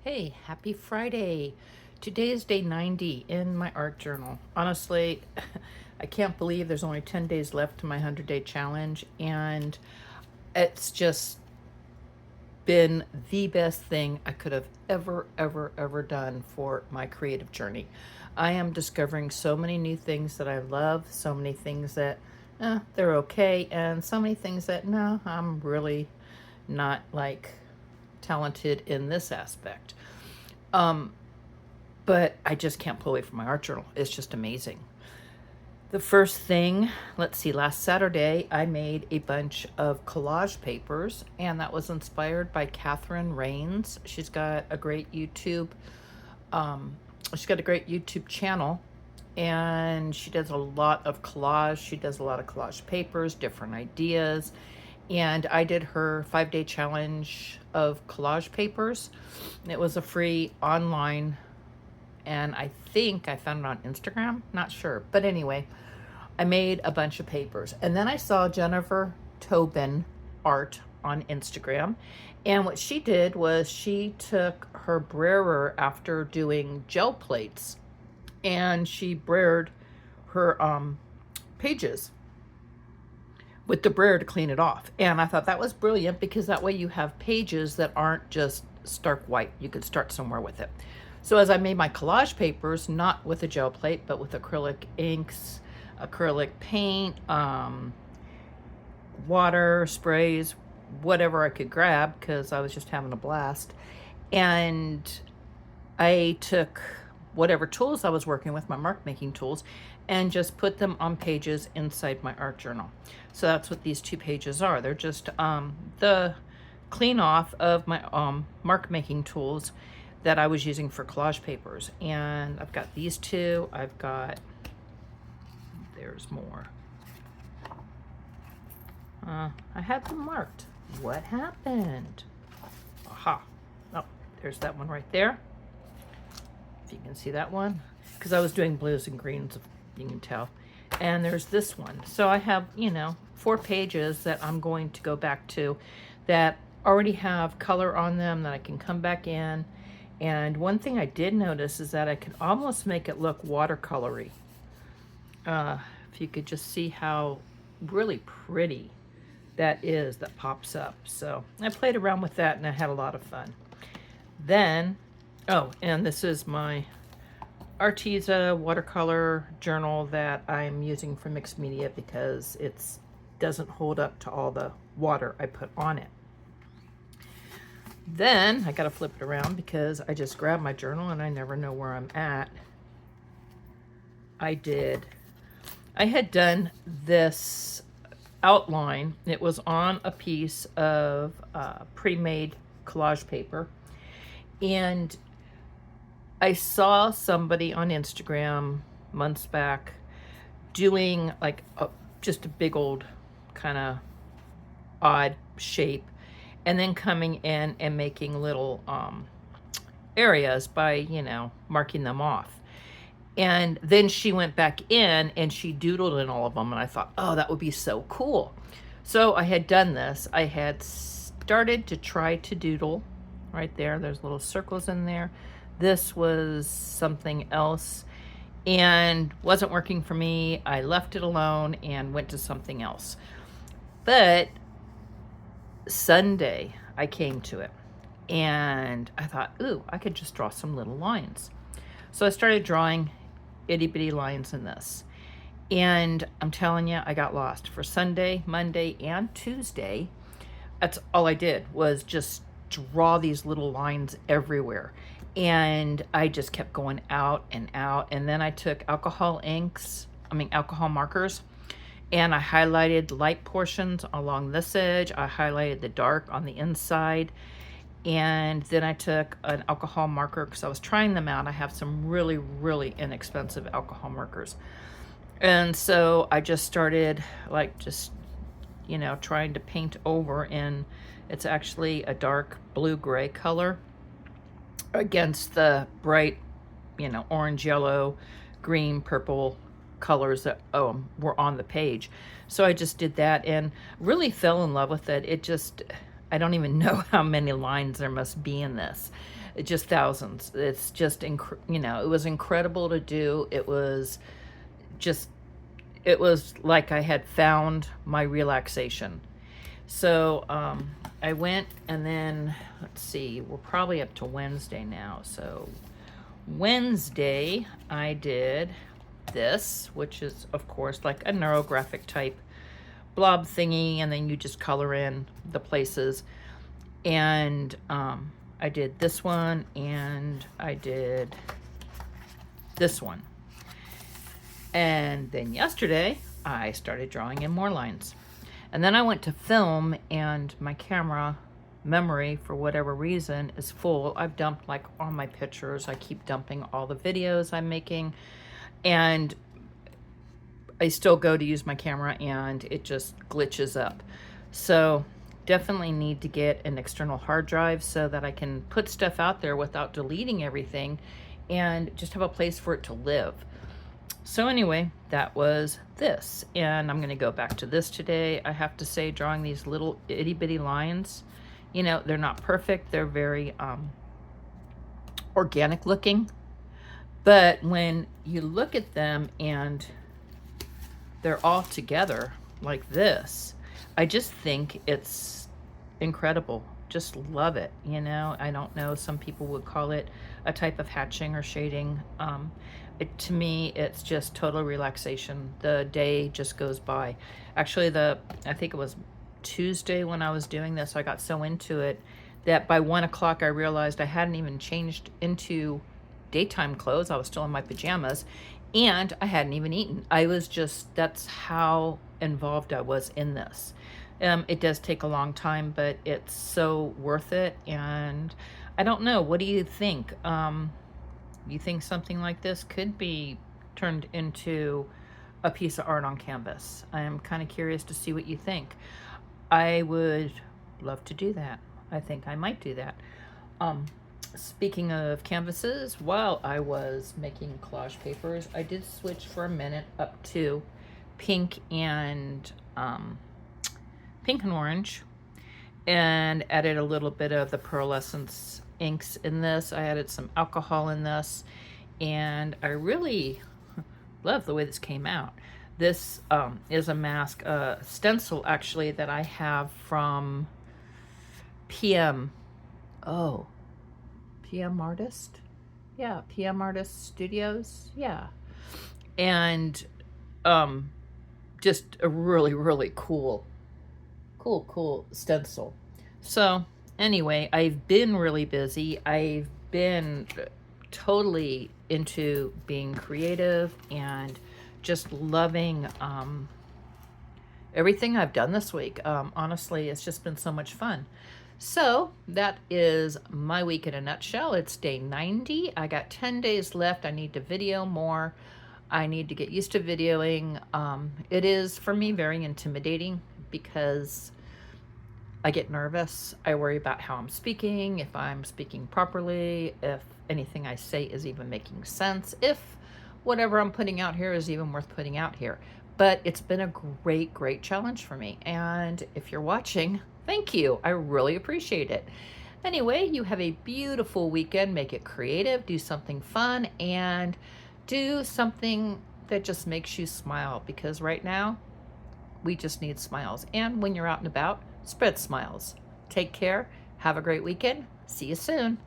Hey, happy Friday. Today is day 90 in my art journal. Honestly, I can't believe there's only 10 days left to my 100-day challenge, and it's just been the best thing I could have ever done for my creative journey. I am discovering so many new things that I love, so many things that they're okay, and so many things that no, I'm really not like talented in this aspect. Um, but I just can't pull away from my art journal. It's just amazing. The first thing, let's see, last Saturday I made a bunch of collage papers, and that was inspired by Catherine Rains. Um, she's got a great YouTube channel, and she does a lot of collage. She does a lot of collage papers, different ideas, and I did her 5-day challenge of collage papers. It was a free online, and I think I found it on Instagram, not sure. But anyway, I made a bunch of papers. And then I saw Jennifer Tobin art on Instagram. And what she did was she took her brayer after doing gel plates, and she brayered her pages with the brayer to clean it off. And I thought that was brilliant because that way you have pages that aren't just stark white. You could start somewhere with it. So as I made my collage papers, not with a gel plate, but with acrylic inks, acrylic paint, water, sprays, whatever I could grab, because I was just having a blast. And I took whatever tools I was working with, my mark making tools, and just put them on pages inside my art journal. So that's what these 2 pages are. They're just the clean off of my mark making tools that I was using for collage papers. And I've got these 2. There's more. I had them marked. What happened? Aha. Oh, there's that one right there. If you can see that one. Because I was doing blues and greens, if you can tell. And there's this one. So I have, 4 pages that I'm going to go back to that already have color on them that I can come back in. And one thing I did notice is that I could almost make it look watercolory. If you could just see how really pretty that is that pops up. So I played around with that and I had a lot of fun. Then, oh, and this is my Arteza watercolor journal that I'm using for mixed media because it doesn't hold up to all the water I put on it. Then I gotta flip it around because I just grabbed my journal and I never know where I'm at. I had done this outline. It was on a piece of pre-made collage paper, and I saw somebody on Instagram months back doing like just a big old kind of odd shape, and then coming in and making little areas by marking them off. And then she went back in and she doodled in all of them. And I thought, oh, that would be so cool. So I had done this. I had started to try to doodle right there. There's little circles in there. This was something else and wasn't working for me. I left it alone and went to something else. But Sunday, I came to it and I thought, ooh, I could just draw some little lines. So I started drawing itty bitty lines in this. And I'm telling you, I got lost. For Sunday, Monday, and Tuesday, that's all I did was just draw these little lines everywhere. And I just kept going out and out. And then I took alcohol markers, and I highlighted the light portions along this edge. I highlighted the dark on the inside. And then I took an alcohol marker because I was trying them out. I have some really, really inexpensive alcohol markers. And so I just started trying to paint over, and it's actually a dark blue-gray color against the bright, orange, yellow, green, purple colors that were on the page. So I just did that and really fell in love with it. I don't even know how many lines there must be in this. Just thousands. It's just, you know, it was incredible to do. Just, it was like I had found my relaxation. So I went, and then, let's see, we're probably up to Wednesday now. So Wednesday, I did this, which is, of course, like a neurographic type blob thingy, and then you just color in the places. And I did this one, and I did this one. And then yesterday, I started drawing in more lines. And then I went to film, and my camera memory, for whatever reason, is full. I've dumped like all my pictures. I keep dumping all the videos I'm making. And I still go to use my camera, and it just glitches up. So definitely need to get an external hard drive so that I can put stuff out there without deleting everything, and just have a place for it to live. So anyway, that was this, and I'm going to go back to this today. I have to say, drawing these little itty bitty lines, you know, they're not perfect. They're very organic looking, but when you look at them and they're all together like this, I just think it's incredible. Just love it. You know, I don't know, some people would call it a type of hatching or shading. To me, it's just total relaxation. The day just goes by. Actually, I think it was Tuesday when I was doing this, I got so into it that by 1 o'clock I realized I hadn't even changed into daytime clothes. I was still in my pajamas, and I hadn't even eaten. I was just, that's how involved I was in this. It does take a long time, but it's so worth it. And I don't know, what do you think? You think something like this could be turned into a piece of art on canvas? I am kind of curious to see what you think. I would love to do that. I think I might do that. Speaking of canvases, while I was making collage papers, I did switch for a minute up to pink and orange, and added a little bit of the pearlescence inks in this. I added some alcohol in this, and I really love the way this came out. This is a mask, stencil actually, that I have from PM Artist. Yeah, PM Artist Studios. Yeah. And just a really, really cool stencil. So anyway, I've been really busy. I've been totally into being creative and just loving everything I've done this week. Honestly, it's just been so much fun. So that is my week in a nutshell. It's day 90. I got 10 days left. I need to video more. I need to get used to videoing. It is, for me, very intimidating because I get nervous. I worry about how I'm speaking, if I'm speaking properly, if anything I say is even making sense, if whatever I'm putting out here is even worth putting out here. But it's been a great, great challenge for me. And if you're watching, thank you. I really appreciate it. Anyway, you have a beautiful weekend. Make it creative, do something fun, and do something that just makes you smile, because right now we just need smiles. And when you're out and about, spread smiles. Take care. Have a great weekend. See you soon.